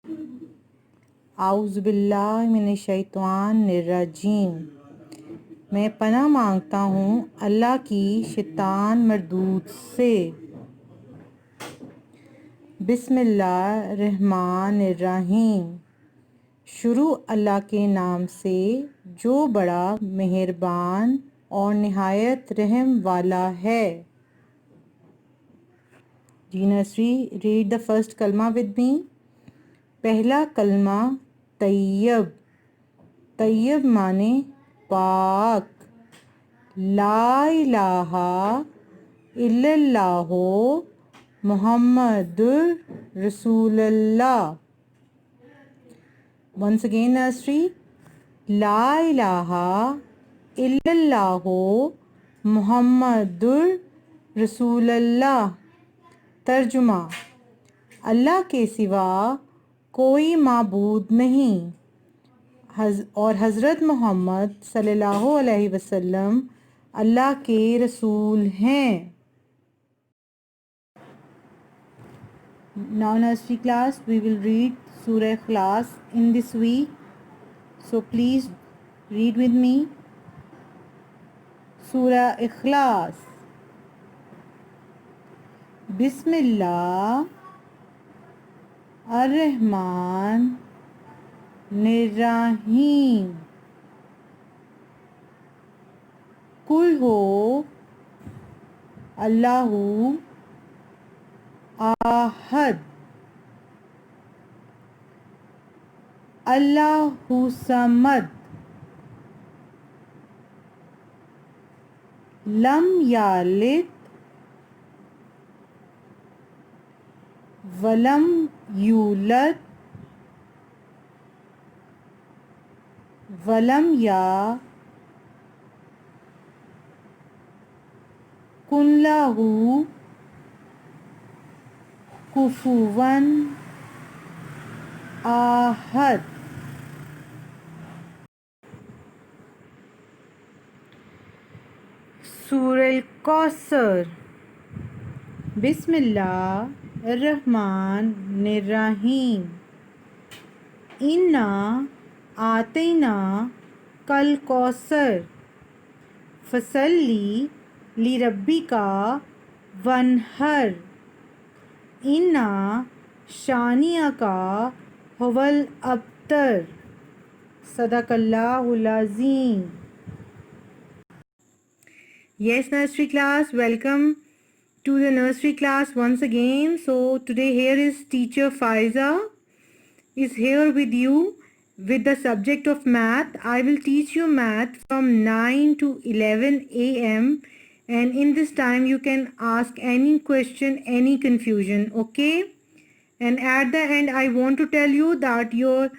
اعوذ باللہ من الشیطان الرجیم، میں پناہ مانگتا ہوں اللہ کی شیطان مردود سے۔ بسم اللہ الرحمن الرحیم، شروع اللہ کے نام سے جو بڑا مہربان اور نہایت رحم والا ہے۔ جی نرسری، ریڈ دا فرسٹ کلمہ ود می۔ پہلا کلمہ طیب۔ طیب معنی پاک۔ لا الہ الا اللہ محمد رسول اللہ۔ ونس اگین نرسری، لا الہ الا اللہ محمد رسول اللہ۔ ترجمہ، اللہ کے سوا کوئی معبود نہیں اور حضرت محمد صلی اللہ علیہ وسلم اللہ کے رسول ہیں۔ Now nursery class, we will read Surah Ikhlas in this week. So please read with me. Surah Ikhlas. بسم اللہ الرحمن الرحیم۔ قل ہو اللہ احد اللہ صمد لم یلد ولم یولد ولم یکن لہ کفواً احد۔ سورہ الکوثر۔ بسم اللہ الرحمن الرحیم۔ انا آتینا کل کوثر فصلی لربک وانحر انا شانئک هو الابتر۔ صدق اللہ العظیم۔ Yes, nursery class, welcome to the nursery class once again. So today here is teacher Faiza is here with you with the subject of math. I will teach you math from 9 to 11 a.m. and in this time you can ask any question, any confusion, okay? And at the end I want to tell you that your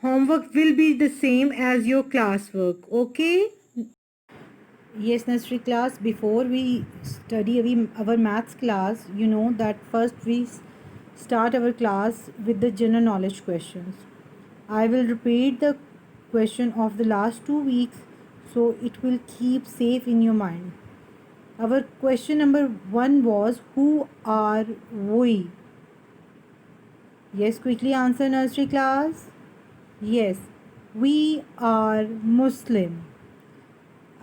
homework will be the same as your classwork, okay? Yes, nursery class, before we study our maths class, you know that first we start our class with the general knowledge questions. I will repeat the question of the last 2 weeks so it will keep safe in your mind. Our question number 1 was, who are we? Yes, quickly answer nursery class. Yes, we are Muslim.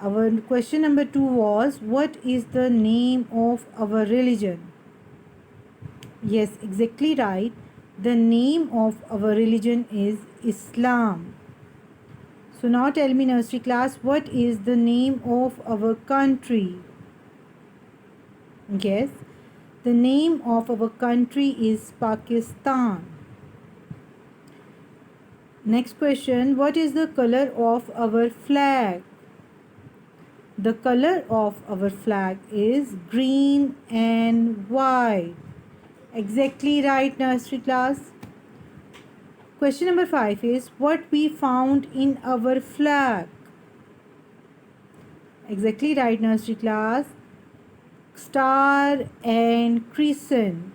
Our question number 2 was, what is the name of our religion? Yes, exactly right. The name of our religion is Islam. So now tell me nursery class, what is the name of our country? Yes, the name of our country is Pakistan. Next question, what is the color of our flag? The color of our flag is green and white. Exactly right, nursery class. Question number 5 is, what we found in our flag? Exactly right, nursery class. Star and crescent.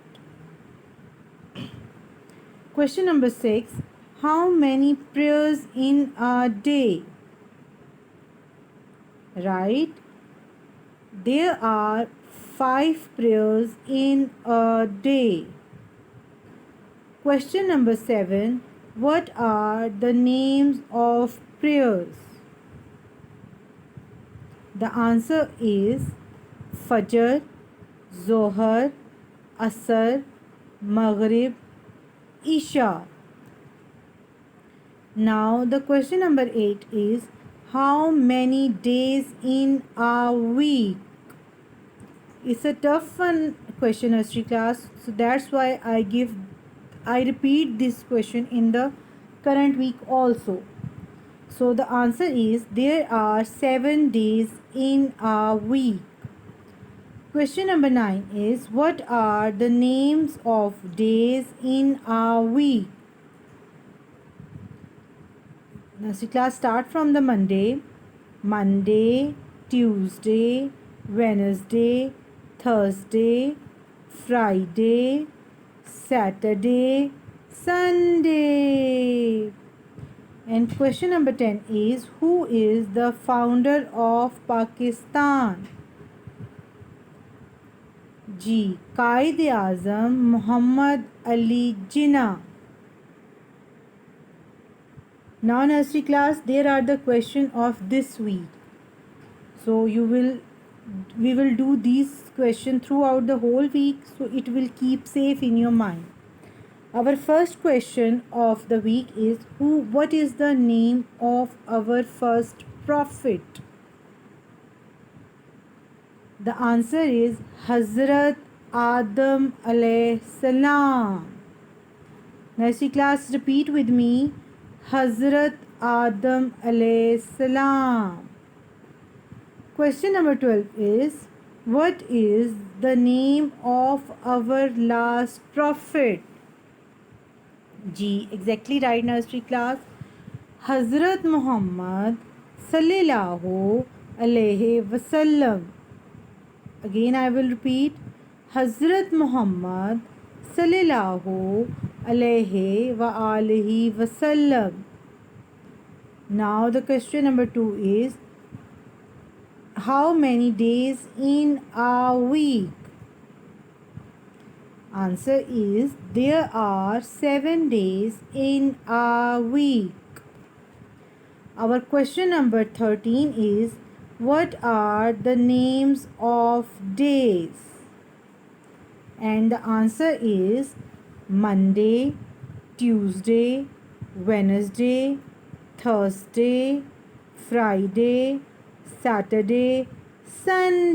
Question number 6, how many prayers in a day? Right, there are 5 prayers in a day. Question number 7. What are the names of prayers? The answer is Fajr, Zohar, Asr, Maghrib, Isha. Now the question number 8 is, how many days in a week? It's a tough one question, nursery class. So that's why I repeat this question in the current week also. So the answer is, there are 7 days in a week. Question number 9 is, what are the names of days in a week? Nursery class, start from the Monday. Monday, Tuesday, Wednesday, Thursday, Friday, Saturday, Sunday. And question number 10 is, who is the founder of Pakistan? G. Qaid-e-Azam Muhammad Ali Jinnah. Now nursery class, there are the questions of this week. So we will do these questions throughout the whole week, so it will keep safe in your mind. Our first question of the week is, what is the name of our first prophet? The answer is Hazrat Adam alayhi salam. Nursery class, repeat with me. Hazrat Adam alayhi salam. Question number 12 is, what is the name of our last prophet? G. Exactly right, nursery class. Hazrat Muhammad sallallahu alayhi wasallam. Again I will repeat. Hazrat Muhammad sallallahu alayhi wa alihi wasallam. Now the question number 2 is, how many days in a week? Answer is, there are 7 days in a week. Our question number 13 is, what are the names of days? And the answer is Monday, Tuesday, Wednesday, Thursday, Friday, Saturday, Sunday.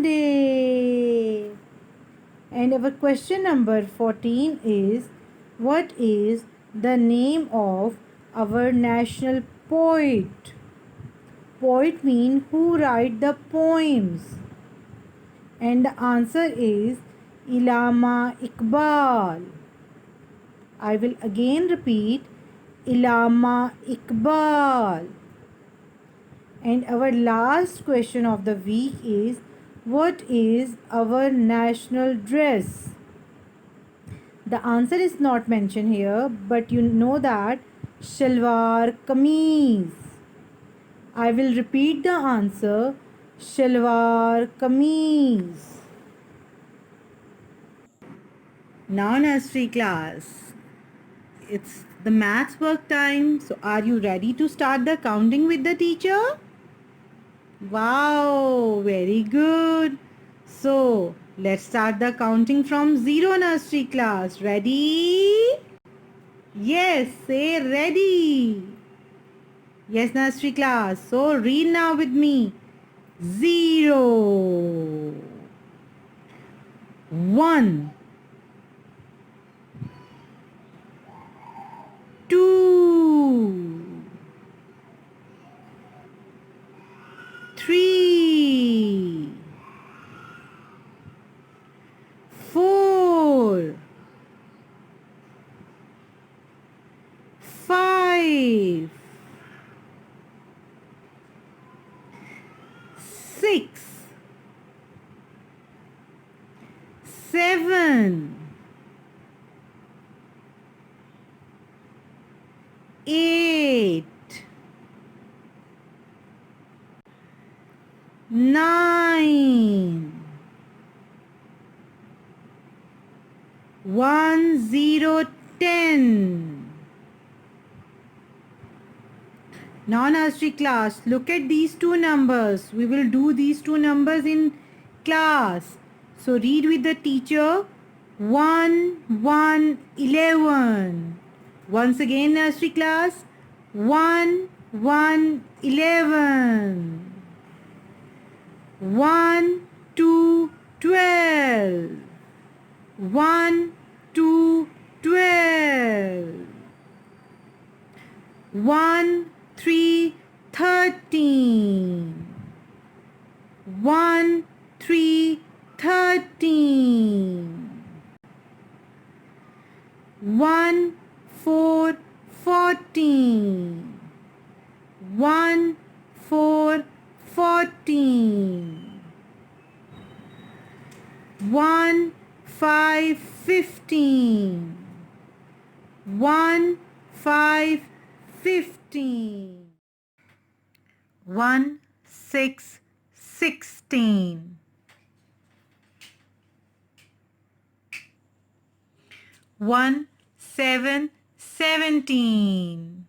And our question number 14 is, what is the name of our national poet? Poet means who write the poems. And the answer is Allama Iqbal. I will again repeat, Allama Iqbal. And our last question of the week is, what is our national dress? The answer is not mentioned here, but you know that Shalwar Kameez. I will repeat the answer, Shalwar Kameez. Now nursery class, it's the maths work time. So are you ready to start the counting with the teacher? Wow, very good. So let's start the counting from 0, nursery class. Ready? Yes, say ready. Yes, nursery class. So read now with me. 0, 1, 2, 3, 4, 5, 6, 7, 8, 9, 1, 0, 10. Now nursery class, look at these two numbers. We will do these two numbers in class. So read with the teacher. 1, 1, 11. Once again nursery class. 1, 1, 11. 1, 2, 12. 1, 2, 12. 1, 3, 13. 1, 3, 13. 1, 4, 14. 1, 4, 14. 1, 5, 15. 1, 5, 15. 1, 6, 16. 1, 7, 17.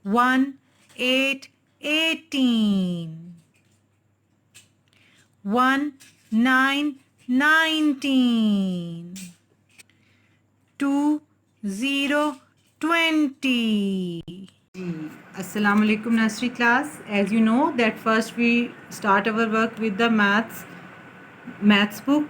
1, 8, 18. 1, 9, 19. 2, 0, 20. Assalamu alaikum nursery class. As you know that first we start our work with the maths book.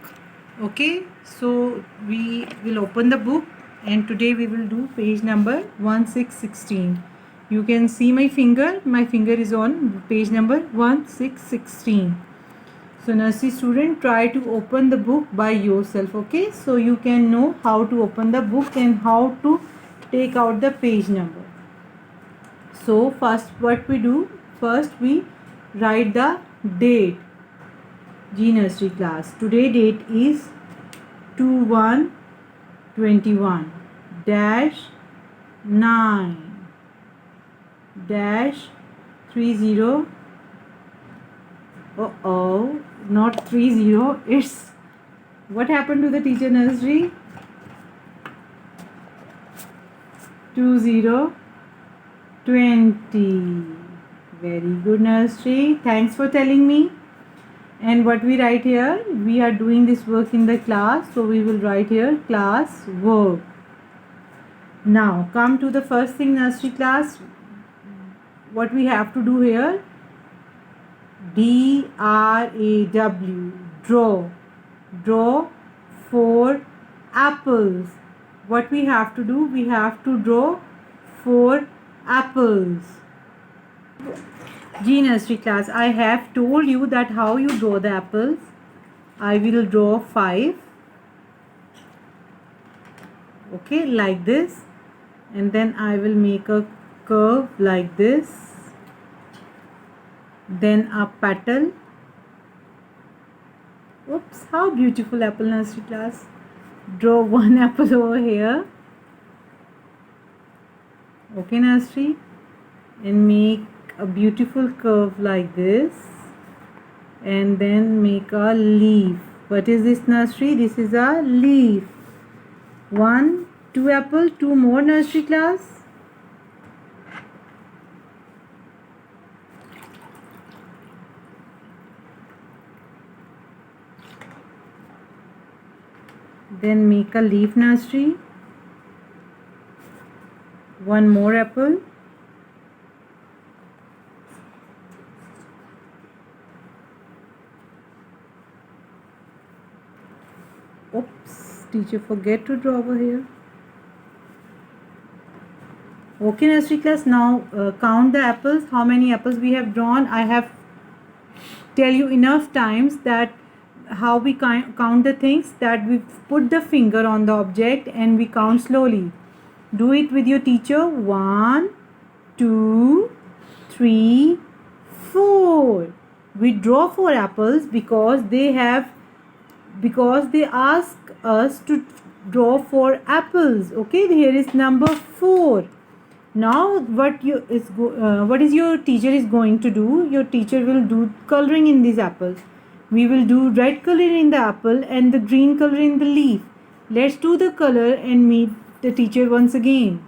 Okay, so we will open the book and today we will do page number 1616. You can see my finger is on page number 1616. So nursery student, try to open the book by yourself. Okay, so you can know how to open the book and how to take out the page number. So first what we do, first we write the date. G nursery class, today date is 2/1/21 dash 9 dash 30. Not 30, it's what happened to the teacher nursery? 2020. Very good nursery, thanks for telling me. And what we write here, we are doing this work in the class, so we will write here class work. Now come to the first thing nursery class, what we have to do here, DRAW, draw 4 apples. What we have to do, we have to draw 4 apples. G nursery class, I have told you that how you draw the apples. I will draw 5. Okay, like this, and then I will make a curve like this, then a petal. Oops, how beautiful apple nursery class. Draw 1 apple over here. Okay nursery, and make a beautiful curve like this, and then make a leaf. What is this nursery? This is a leaf. 1, 2 apple, 2 more nursery class. Then make a leaf nursery. 1 more apple. Oops, teacher forget to draw over here. Okay nursery class, now count the apples. How many apples we have drawn? I have tell you enough times that how we count the things, that we put the finger on the object and we count slowly. Do it with your teacher. 1, 2, 3, 4. We draw 4 apples because they ask us to draw 4 apples. Okay, here is number 4. Now what is your teacher is going to do? Your teacher will do coloring in these apples. We will do red color in the apple and the green color in the leaf. Let's do the color and meet the teacher once again.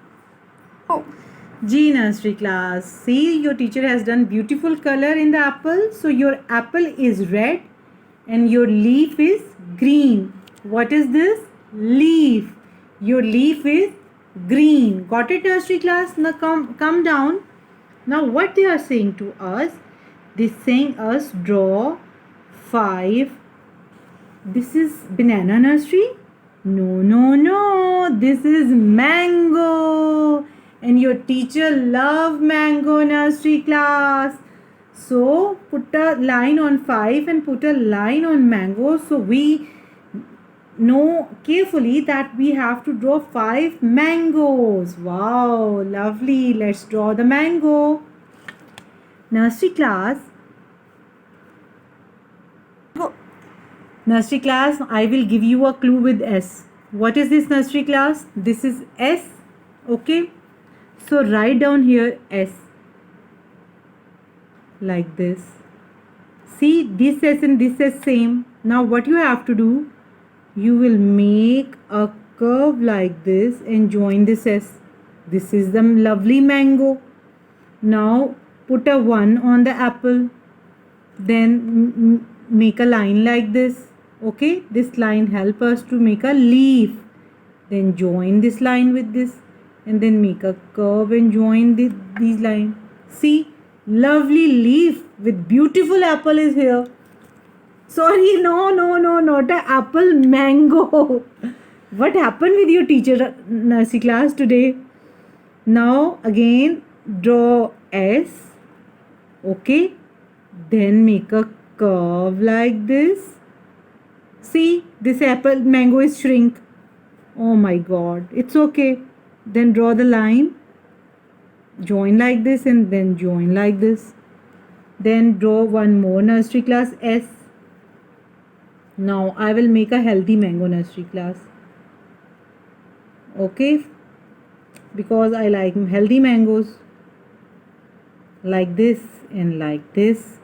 G nursery class. See, your teacher has done beautiful color in the apple. So your apple is red and your leaf is green. What is this? Leaf. Your leaf is green. Got it, nursery class? Now come down. Now what they are saying to us? They're saying us draw 5. This is banana nursery? No. This is mango. And your teacher love mango nursery class. So put a line on 5 and put a line on mango. So we know carefully that we have to draw 5 mangoes. Wow, lovely. Let's draw the mango. Nursery class. Nursery class, I will give you a clue with S. What is this, nursery class? This is S. Okay. So write down here S. Like this. See, this S and this S same. Now what you have to do? You will make a curve like this and join this S. This is the lovely mango. Now put a 1 on the apple. Then make a line like this. Okay, this line help us to make a leaf. Then join this line with this and then make a curve and join these lines. See, lovely leaf with beautiful apple is here. Sorry, no, not an apple, mango. What happened with your teacher nursery class today? Now again draw S. Okay, then make a curve like this. See, this apple mango is shrink. Oh my god, it's okay. Then draw the line, join like this and then join like this. Then draw one more nursery class S. Now I will make a healthy mango nursery class. Okay, because I like healthy mangoes. Like this and like this.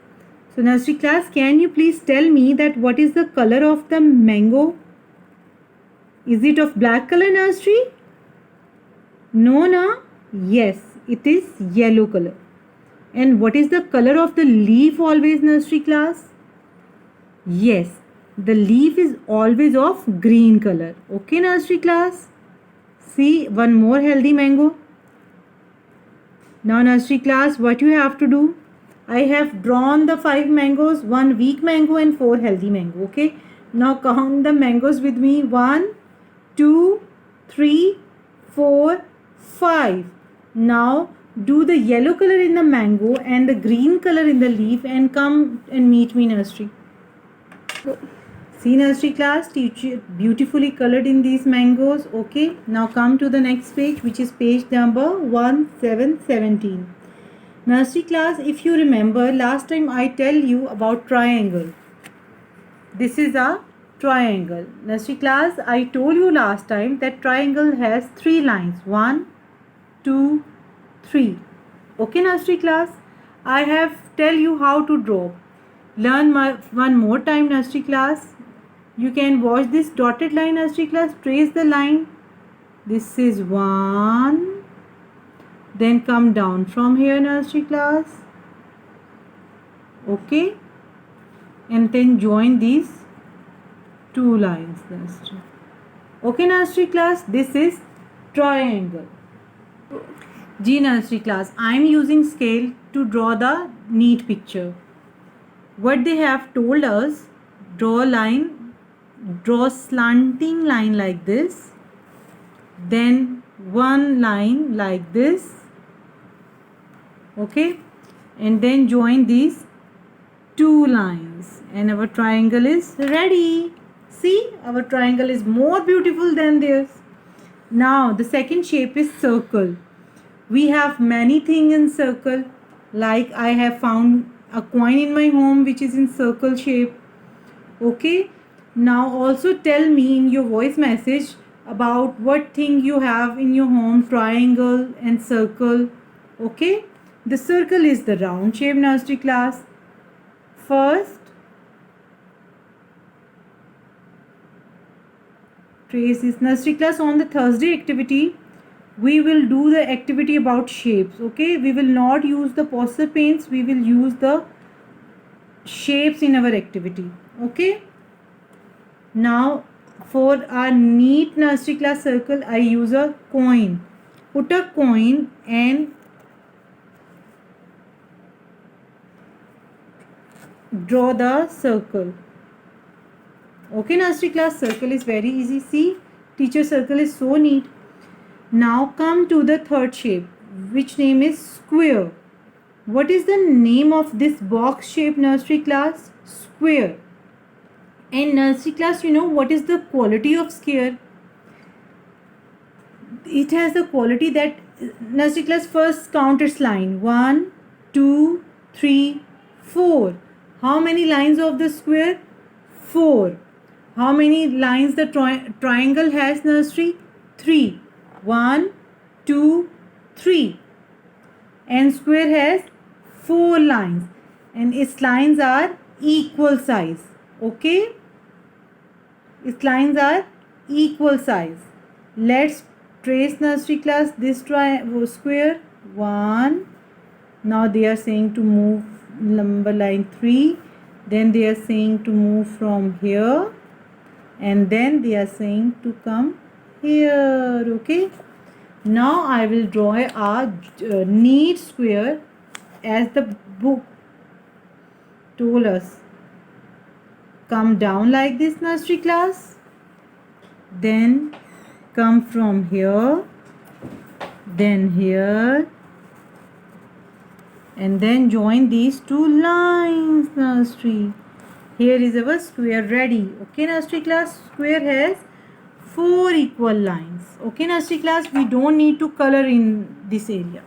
So nursery class, can you please tell me that what is the color of the mango? Is it of black color, nursery? No, na? Yes, it is yellow color. And what is the color of the leaf always, nursery class? Yes, the leaf is always of green color. Okay, nursery class? See, one more healthy mango. Now nursery class, what you have to do? I have drawn the 5 mangoes, 1 weak mango and 4 healthy mango. Okay. Now count the mangoes with me. 1, 2, 3, 4, 5. Now do the yellow color in the mango and the green color in the leaf and come and meet me, nursery. See, nursery class, teacher beautifully colored in these mangoes. Okay. Now come to the next page, which is page number 1717. Nursery class, if you remember, last time I tell you about triangle. This is a triangle. Nursery class, I told you last time that triangle has 3 lines. 1, 2, 3. Okay, nursery class, I have tell you how to draw. Learn one more time, nursery class. You can watch this dotted line, nursery class. Trace the line. This is 1. Then come down from here, nursery class. Okay. And then join these 2 lines, nursery. Okay, nursery class. This is triangle. G nursery class. I am using scale to draw the neat picture. What they have told us, draw a line, draw slanting line like this. Then one line like this. Okay, and then join these 2 lines and our triangle is ready. See, our triangle is more beautiful than theirs. Now the second shape is circle. We have many things in circle, like I have found a coin in my home which is in circle shape. Okay, now also tell me in your voice message about what thing you have in your home, triangle and circle. Okay, the circle is the round shape, nursery class. First, trace this. Nursery class, on the Thursday activity, we will do the activity about shapes. Okay, we will not use the poster paints, we will use the shapes in our activity. Okay, now for our neat nursery class circle, I use a coin. Put a coin and draw the circle. Okay, nursery class, circle is very easy. See, teacher circle is so neat. Now come to the third shape, which name is square. What is the name of this box shape, nursery class? Square. And nursery class, you know what is the quality of square? It has the quality that nursery class, first count its line. 1, 2, 3, 4. How many lines of the square? 4. How many lines the triangle has, nursery? 3. 1, 2, 3. And square has 4 lines. And its lines are equal size. Okay? Its lines are equal size. Let's trace, nursery class, this square. 1. Now they are saying to move number line 3. Then they are saying to move from here. And then they are saying to come here. Okay. Now I will draw a neat square as the book told us. Come down like this, nursery class. Then come from here. Then here. And then join these 2 lines, nursery. Here is our square ready. Okay, nursery class, square has 4 equal lines. Okay, nursery class, we don't need to color in this area.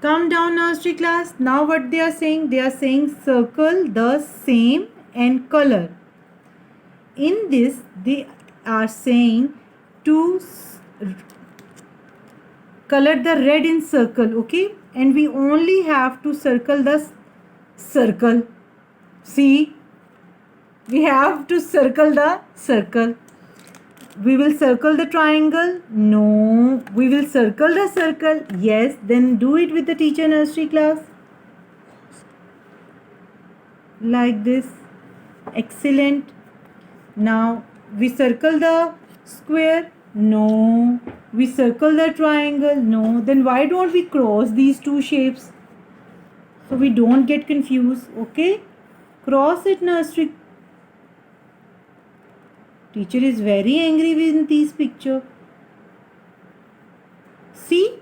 Come down, nursery class. Now what they are saying? They are saying circle the same and color. In this, they are saying to color the red in circle. Okay, and we only have to circle the circle. See, we have to circle the circle. We will circle the triangle. No, we will circle the circle. Yes, then do it with the teacher, nursery class. Like this. Excellent. Now we circle the square. No. We circle the triangle. No. Then why don't we cross these 2 shapes? So we don't get confused. Okay. Cross it, nursery. Teacher is very angry with this picture. See?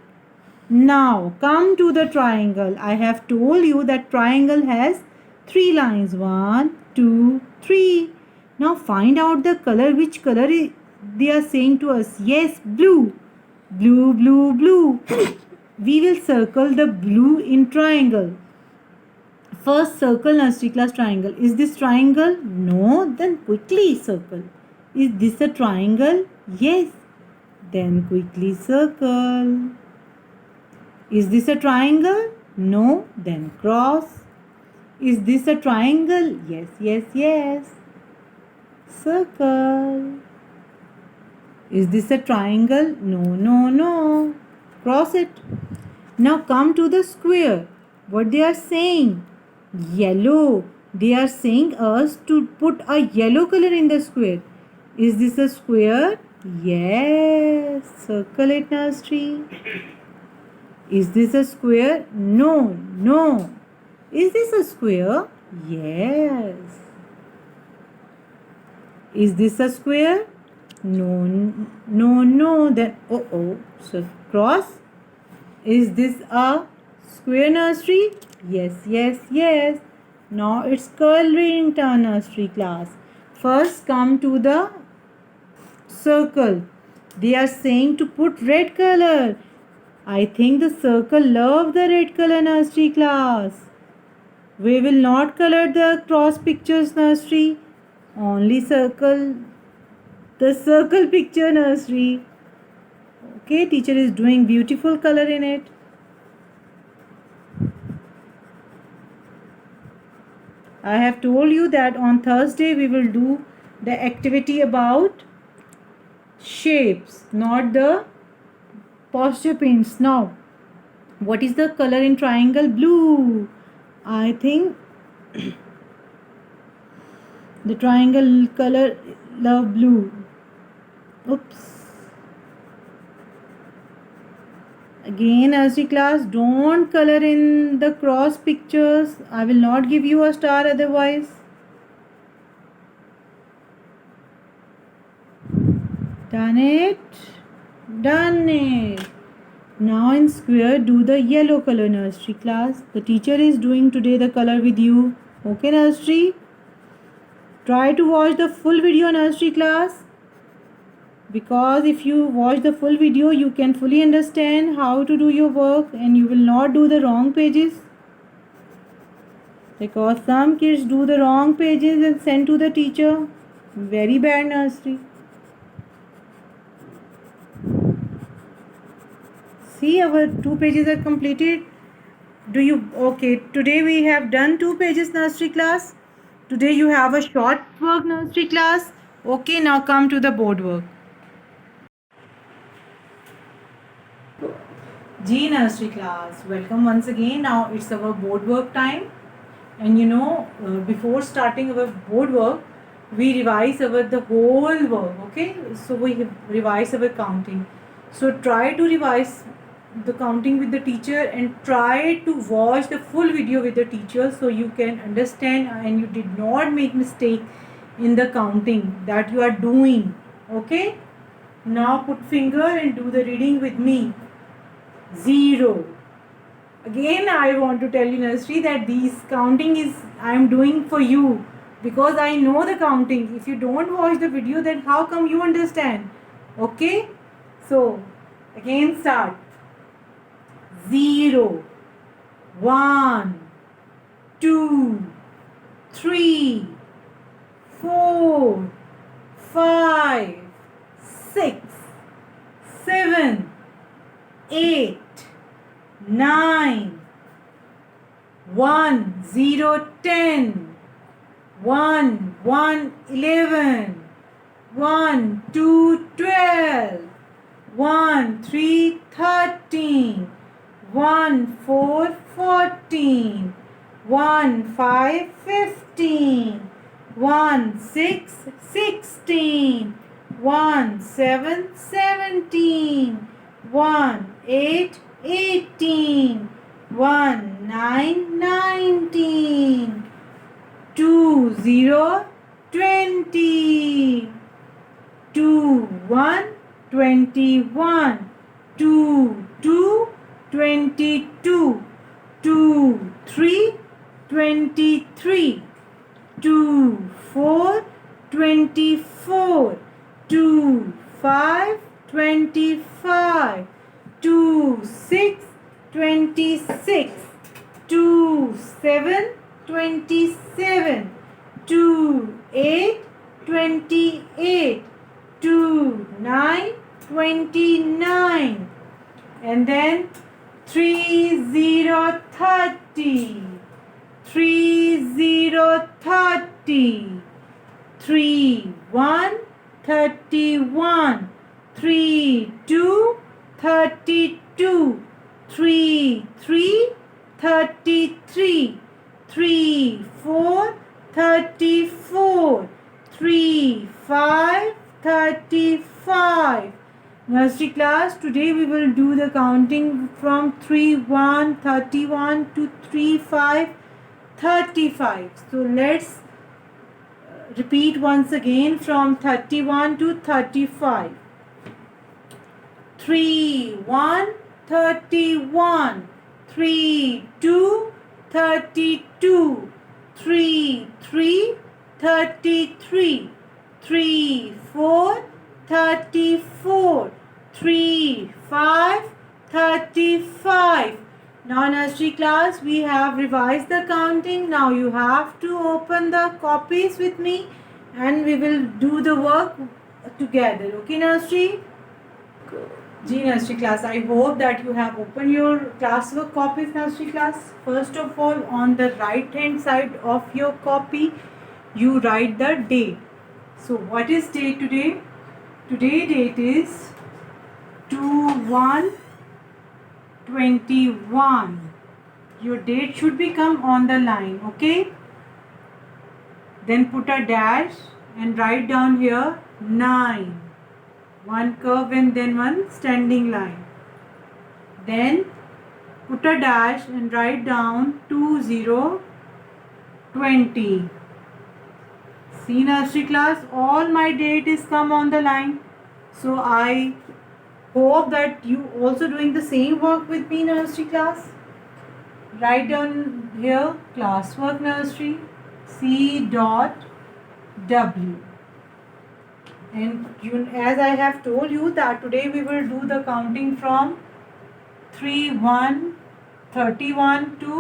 Now come to the triangle. I have told you that triangle has 3 lines. 1, 2, 3. Now find out the color. Which color they are saying to us? Yes, blue. Blue, blue, blue. We will circle the blue in triangle. First circle, nursery class, triangle. Is this triangle? No. Then quickly circle. Is this a triangle? Yes. Then quickly circle. Is this a triangle? No. Then cross. Is this a triangle? Yes, yes, yes. Circle. Is this a triangle? No, no, no. Cross it. Now come to the square. What they are saying? Yellow. They are saying us to put a yellow color in the square. Is this a square? Yes. Circle it, nursery. Is this a square? No, no. Is this a square? Yes. Is this a square? No, no, no. Then, so cross. Is this a square, nursery? Yes, yes, yes. Now it's coloring turn, nursery class. First come to the circle. They are saying to put red color. I think the circle love the red color, nursery class. We will not color the cross pictures, nursery. Only circle the circle picture, nursery. Okay, teacher is doing beautiful color in it. I have told you that on Thursday we will do the activity about shapes, not the posture paints. Now, what is the color in triangle? Blue. I think the triangle color love blue. Oops. Again, nursery class, don't color in the cross pictures. I will not give you a star otherwise. Done it. Done it. Now in square, do the yellow color, nursery class. The teacher is doing today the color with you. Okay, nursery? Try to watch the full video, nursery class. Because if you watch the full video, you can fully understand how to do your work and you will not do the wrong pages. Because some kids do the wrong pages and send to the teacher. Very bad, nursery. See, our 2 pages are completed. Okay, today we have done 2 pages, nursery class. Today you have a short work, nursery class. Okay, now come to the board work. G nursery class, welcome once again. Now it's our board work time. And before starting our board work, we revise the whole work. Okay, so we revise our counting. So try to revise the counting with the teacher and try to watch the full video with the teacher so you can understand and you did not make mistake in the counting that you are doing. Okay, now put finger and do the reading with me. 0. Again, I want to tell you, nursery, that these counting is I am doing for you because I know the counting. If you don't watch the video, then how come you understand? Okay, so again start. 0, 1, 2, 3, 4, 5, 6, 7, 8, 9, 1, 0, 10, 1, 1, 11, 1, 2, 12, 1, 3, 13, 1, 4, 14, 1, 5, 15, 1, 6, 16, 1, 7, 17, 1, 8, 18, 1, 9, 19, 2, 0, 20, 2, 1, 21, 2, 2, 22, 2, 3, 23, 2, 4, 24, 2, 5, 25, 2, 6, 26, 2, 7, 27, 2, 8, 28, 2, 9, 29, and then 3, 0, 30, 3, 0, 30, 3, 1, 31, 3, 2, 32, 3, 3, 33, 3, 4, 34, 3, 5, 35. Nursery class, today we will do the counting from 3, 1, 31 to 3, 5, 35. So let's repeat once again from 31 to 35. 3, 1, 31, 3, 2, 32, 3, 3, 33, 3, 4, 34, 3, 5, 35. Now nursery class, we have revised the counting. Now you have to open the copies with me and we will do the work together. Okay nursery? G nursery class, I hope that you have opened your classwork copies, nursery class. First of all, on the right hand side of your copy, you write the date. So what is date today? Today date is 2/1/21. Your date should become on the line, okay? Then put a dash and write down here 9. One curve and then one standing line. Then put a dash and write down 2020. See nursery class, all my date is come on the line. So I hope that you also doing the same work with me nursery class. Write down here classwork nursery C.W. And as I have told you that today we will do the counting from 3/1/31 to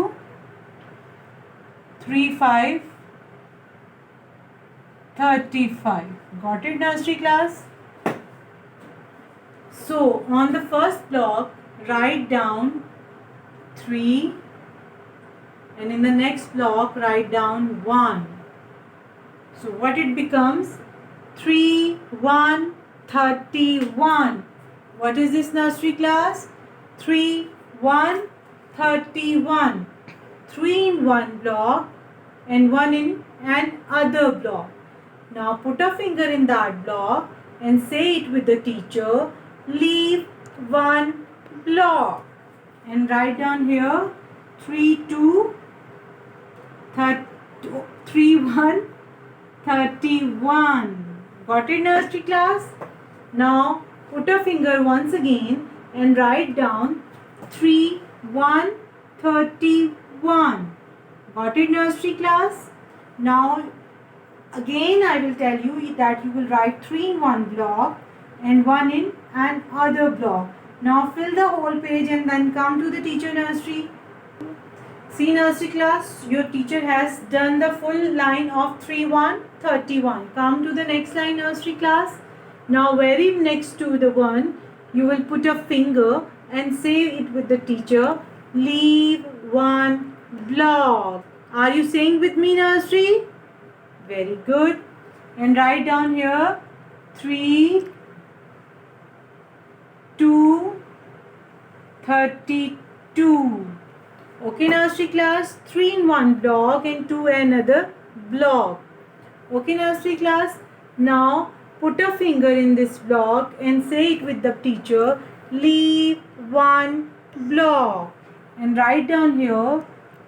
3/5/35. Got it nursery class? So on the first block write down 3 and in the next block write down 1. So what it becomes? 3/1/31. What is this nursery class? 3/1/31. 3 in one block and 1 in another block. Now put a finger in that block and say it with the teacher. Leave one block and write down here 3/1/31. Got it nursery class? Now put a finger once again and write down 3/1/31. Got it nursery class? Now again I will tell you that you will write 3 in one block and 1 in another block. Now fill the whole page and then come to the teacher nursery. See nursery class, your teacher has done the full line of 3/1/31. Come to the next line nursery class. Now very next to the one, you will put a finger and say it with the teacher. Leave one block. Are you saying with me nursery? Very good. And write down here 3/2/32. Okay nursery class, 3 in one block and 2 another block. Okay nursery class, now put a finger in this block and say it with the teacher. Leave one block and write down here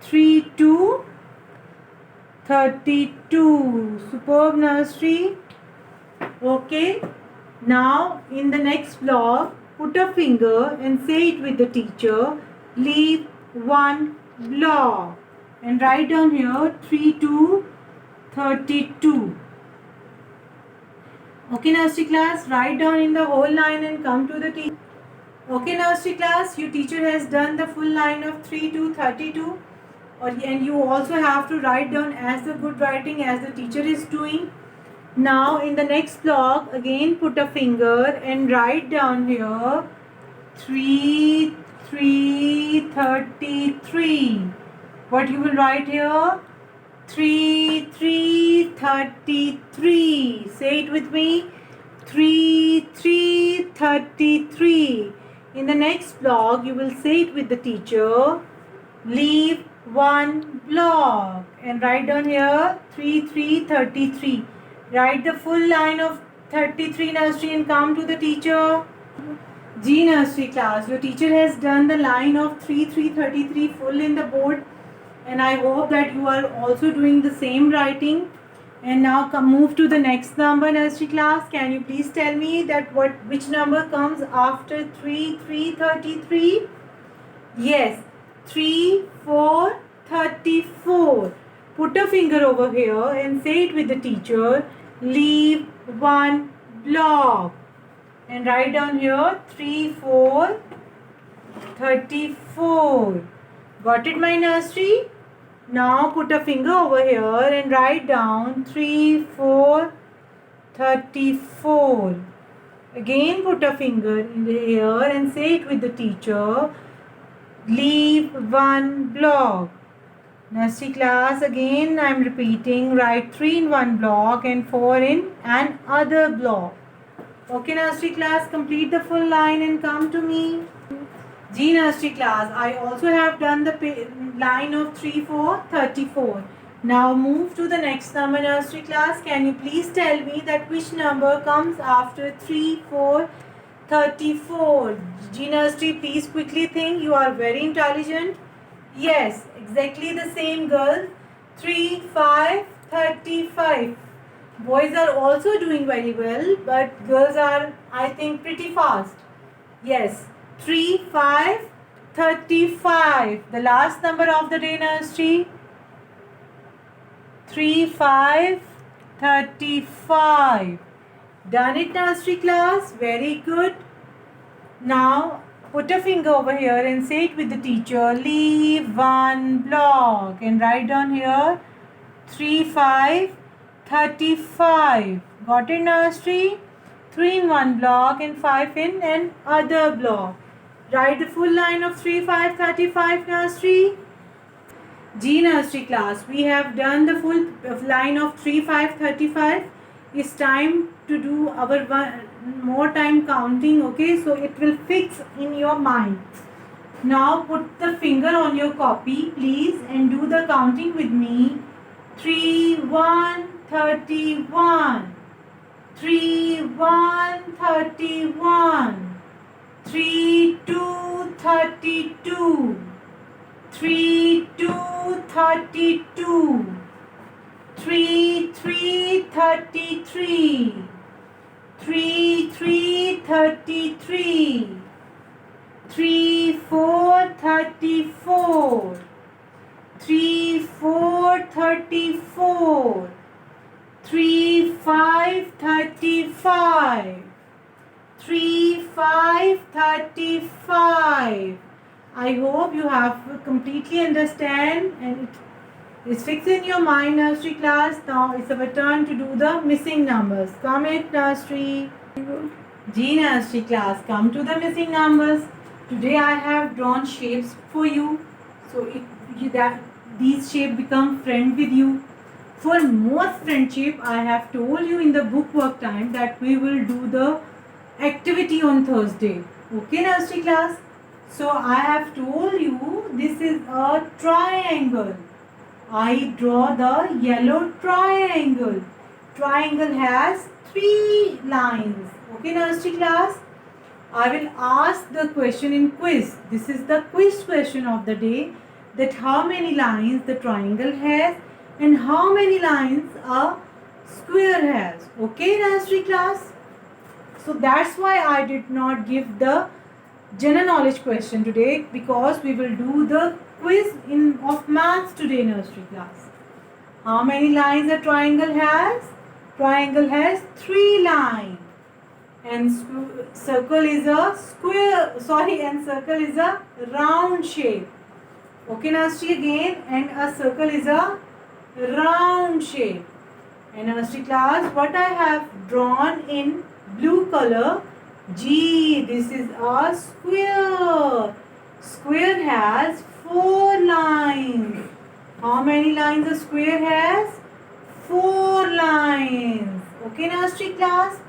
3/2/32. Superb nursery. Okay, now in the next block put a finger and say it with the teacher. Leave one block and write down here 3/2/32. Okay nursery class, write down in the whole line and come to the teacher. Okay nursery class, your teacher has done the full line of 3/2/32 and you also have to write down as the good writing as the teacher is doing. Now in the next block again put a finger and write down here 3/3/33. What you will write here? 3/3/33. Say it with me. 3/3/33. In the next block you will say it with the teacher. Leave one block and write down here 3/3/33. Write the full line of 33 nursery and come to the teacher. G nursery class, your teacher has done the line of 3/3/33 full in the board and I hope that you are also doing the same writing. And now move to the next number nursery class. Can you please tell me that which number comes after 3/3/33? Yes, 3/4/34. Put a finger over here and say it with the teacher. Leave one block and write down here 3/4/34. Got it my nursery? Now put a finger over here and write down 3/4/34. Again put a finger in here and say it with the teacher. Leave one block. Nursery class, again I am repeating, write 3 in one block and 4 in another block. Okay, nursery class, complete the full line and come to me. G nursery class, I also have done the line of 3, 4, 34. Now move to the next number, nursery class. Can you please tell me that which number comes after 3, 4, 34? G nursery, please quickly think. You are very intelligent. Yes, exactly the same, girl. 3, 5, 35. Boys are also doing very well, but girls are, I think, pretty fast. Yes, 3, 5, 35. The last number of the day, nursery. 3, 5, 35. Done it, nursery class? Very good. Now, put a finger over here and say it with the teacher. Leave one block and write down here 3, 5, 35. Got it, nursery? 3 in one block and 5 in another block. Write the full line of 3, 5, 35, nursery. G nursery class, we have done the full line of 3, 5, 35. It's time to do our one more time counting, okay? So it will fix in your mind. Now put the finger on your copy, please, and do the counting with me. 3, 1, 31. 3, 1, 31. 3, 2, 32. 3, 2, 32. 3, 3, 33. 3, 3, 33. 3, 4, 34. 3, 4, 34. 3, 5, 35. 3, 5, 35. I hope you have completely understand and it is fixed in your mind, nursery class. Now it's our turn to do the missing numbers. Come in, nursery. G nursery class, come to the missing numbers. Today I have drawn shapes for you. So these shapes become friend with you. For more friendship, I have told you in the book work time that we will do the activity on Thursday. Okay, nursery class? So I have told you this is a triangle. I draw the yellow triangle. Triangle has 3 lines. Okay, nursery class? I will ask the question in quiz. This is the quiz question of the day, that how many lines the triangle has and how many lines a square has. Okay, nursery class? So that's why I did not give the general knowledge question today, because we will do the quiz of maths today, nursery class. How many lines a triangle has? Triangle has 3 lines. And circle is a circle is a round shape. Okay, nursery again, and a circle is a round shape. And nursery class, what I have drawn in blue color, G, this is a square. Square has 4 lines. How many lines a square has? 4 lines. Okay, nursery class?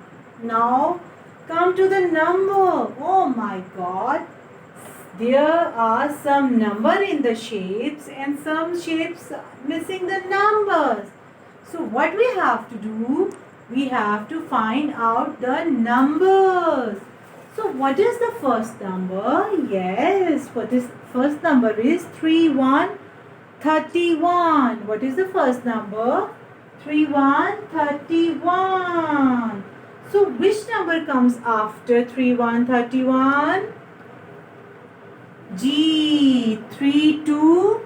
Now come to the number. Oh my God. There are some number in the shapes and some shapes missing the numbers. So what we have to do? We have to find out the numbers. So what is the first number? Yes, what is first number is 3, 1, 31. What is the first number? 3, 1, 31. So which number comes after 3, 1, 31? G, 3, 2,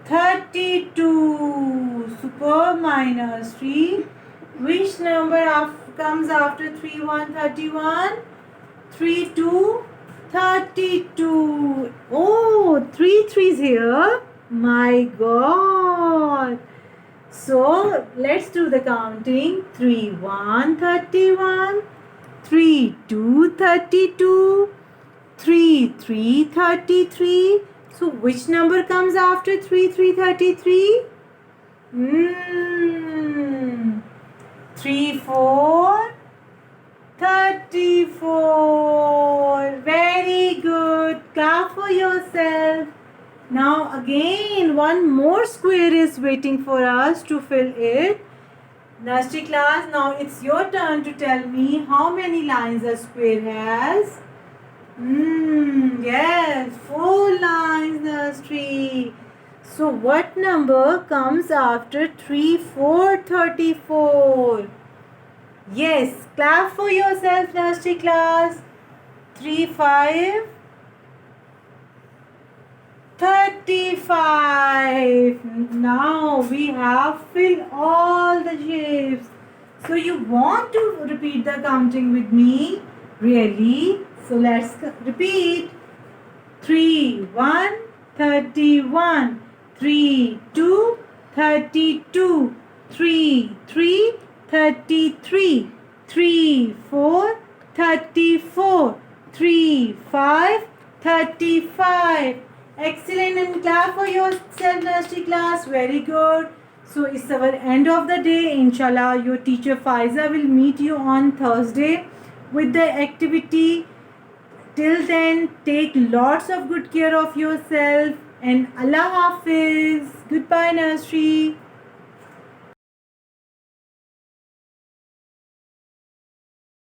32. Superb, my nursery. Which number comes after 3, 1, 31? 3, 2, 32. Oh, 3 threes here. My God. So let's do the counting. 3, 1, 31. 3, 2, 32. 3, 3, 33. So which number comes after 3, 3, 33? 3, 4, 34. Very good. Clap for yourself. Now again, one more square is waiting for us to fill it. Nursery class, now it's your turn to tell me how many lines a square has. Yes, 4 lines, nursery. So what number comes after 3, 4, 34? Yes, clap for yourself, nursery class. 3, 5, 35. Now we have filled all the shapes. So you want to repeat the counting with me? Really? So let's repeat. 3, 1, 31. 3, 2, 32. 3, 3, 33. 3, 4, 34. 3, 5, 35. Excellent, and clap for yourself, nursery class. Very good. So it's our end of the day. Inshallah, your teacher Faiza will meet you on Thursday with the activity. Till then, take lots of good care of yourself, and Allah Hafiz. Goodbye, nursery.